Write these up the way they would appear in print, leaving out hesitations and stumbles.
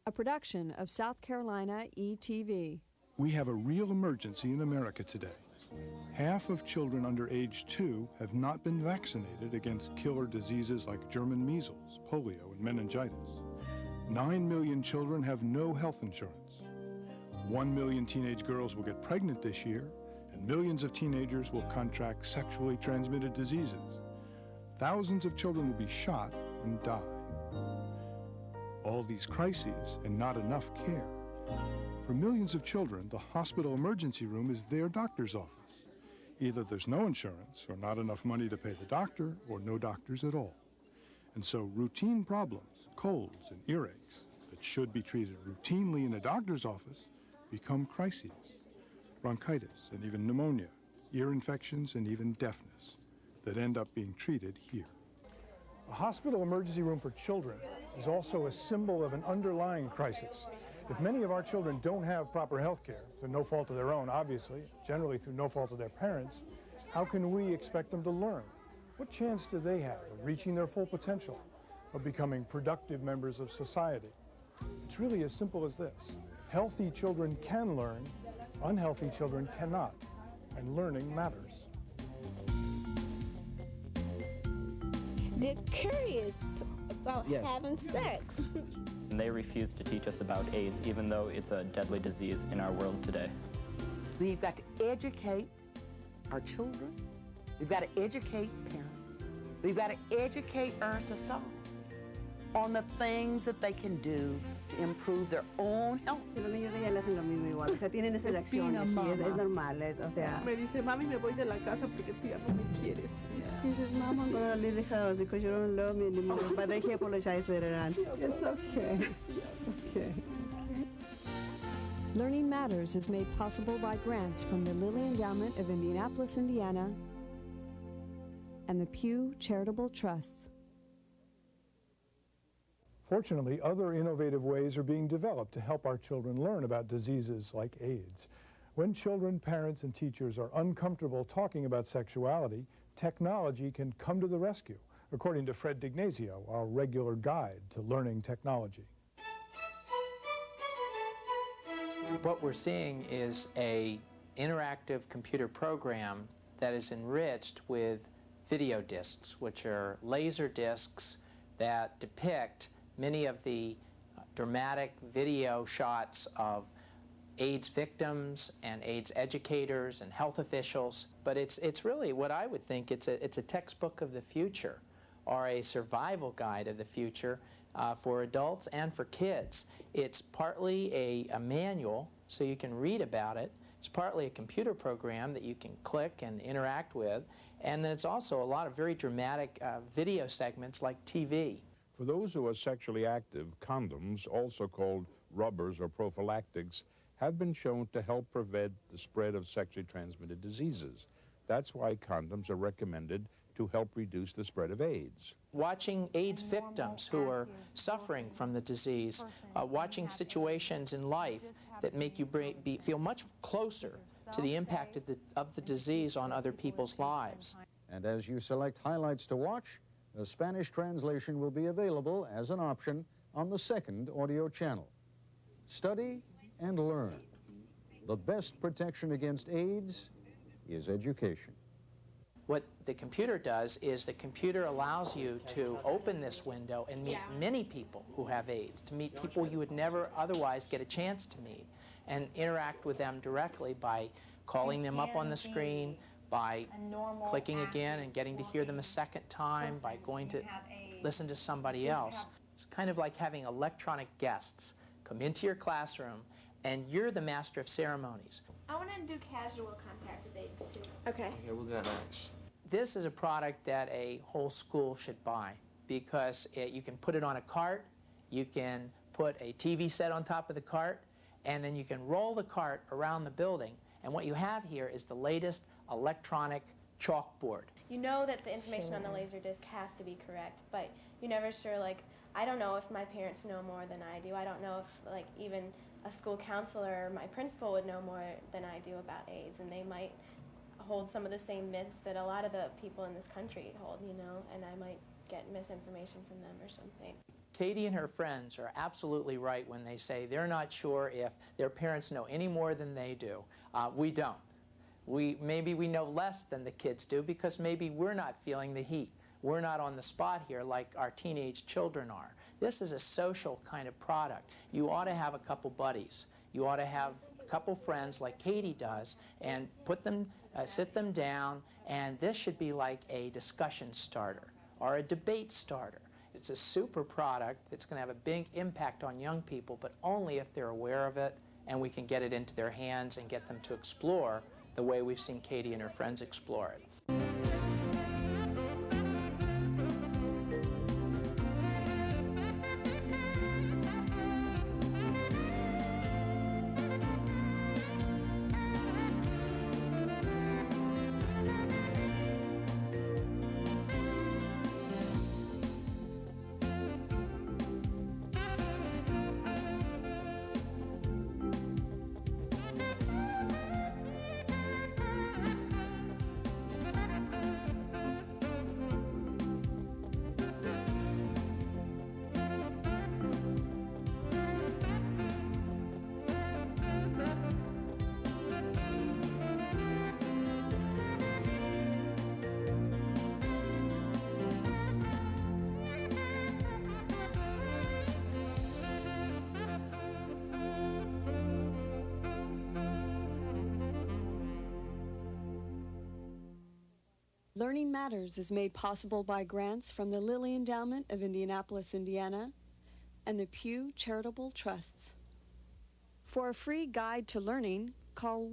A production of South Carolina ETV. We have a real emergency in America today. Half of children under age 2 have not been vaccinated against killer diseases like German measles, polio, and meningitis. 9 million children have no health insurance. 1 million teenage girls will get pregnant this year, and millions of teenagers will contract sexually transmitted diseases. Thousands of children will be shot and die. All these crises and not enough care. For millions of children, the hospital emergency room is their doctor's office. Either there's no insurance or not enough money to pay the doctor or no doctors at all. And so routine problems, colds and earaches that should be treated routinely in a doctor's office become crises. Bronchitis and even pneumonia, ear infections and even deafness that end up being treated here. A hospital emergency room for children is also a symbol of an underlying crisis. If many of our children don't have proper health care, through no fault of their own, obviously, generally through no fault of their parents, how can we expect them to learn? What chance do they have of reaching their full potential, of becoming productive members of society? It's really as simple as this. Healthy children can learn, unhealthy children cannot, and learning matters. They're curious about having sex. And they refuse to teach us about AIDS, even though it's a deadly disease in our world today. We've got to educate our children. We've got to educate parents. We've got to educate our society on the things that they can do to improve their own health. Los niños de ella le hacen lo mismo igual, o sea, tienen esas reacciones, sí, es normal, o sea. Me dice, mami, me voy de la casa porque tú ya no me quieres. He says, Mom, I'm going to leave the house because you don't love me anymore, but then he apologized later on. It's okay. It's okay. Learning Matters is made possible by grants from the Lilly Endowment of Indianapolis, Indiana, and the Pew Charitable Trust. Fortunately, other innovative ways are being developed to help our children learn about diseases like AIDS. When children, parents, and teachers are uncomfortable talking about sexuality, technology can come to the rescue, according to Fred D'Ignazio, our regular guide to learning technology. What we're seeing is an interactive computer program that is enriched with video discs, which are laser discs that depict many of the dramatic video shots of AIDS victims and AIDS educators and health officials. But it's really what I would think it's a textbook of the future, or a survival guide of the future for adults and for kids. It's partly a manual, so you can read about it. It's partly a computer program that you can click and interact with. And then it's also a lot of very dramatic video segments like TV. For those who are sexually active, condoms, also called rubbers or prophylactics, have been shown to help prevent the spread of sexually transmitted diseases. That's why condoms are recommended to help reduce the spread of AIDS. Watching AIDS victims who are suffering from the disease, watching situations in life that make you feel much closer to the impact of the disease on other people's lives. And as you select highlights to watch, a Spanish translation will be available as an option on the second audio channel. Study and learn. The best protection against AIDS is education. What the computer does is the computer allows you to open this window and meet many people who have AIDS, to meet people you would never otherwise get a chance to meet, and interact with them directly by calling them up on the screen, by clicking again and getting to hear them a second time, by going to listen to somebody else. It's kind of like having electronic guests come into your classroom, and you're the master of ceremonies. I want to do casual contact with AIDS too. Okay, we'll go next. This is a product that a whole school should buy, because you can put it on a cart, you can put a TV set on top of the cart, and then you can roll the cart around the building. And what you have here is the latest electronic chalkboard. You know that the information on the laser disc has to be correct, but you're never sure, like, I don't know if my parents know more than I do. I don't know if, like, even a school counselor or my principal would know more than I do about AIDS, and they might hold some of the same myths that a lot of the people in this country hold, you know, and I might get misinformation from them or something. Katie and her friends are absolutely right when they say they're not sure if their parents know any more than they do. We don't. Maybe we know less than the kids do because maybe we're not feeling the heat. We're not on the spot here like our teenage children are. This is a social kind of product. You ought to have a couple buddies. You ought to have a couple friends like Katie does and put them, sit them down, and this should be like a discussion starter or a debate starter. It's a super product that's going to have a big impact on young people, but only if they're aware of it and we can get it into their hands and get them to explore the way we've seen Katie and her friends explore it. Learning Matters is made possible by grants from the Lilly Endowment of Indianapolis, Indiana, and the Pew Charitable Trusts. For a free guide to learning, call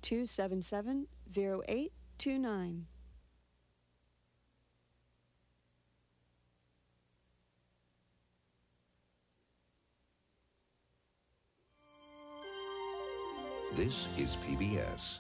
1-800-277-0829. This is PBS.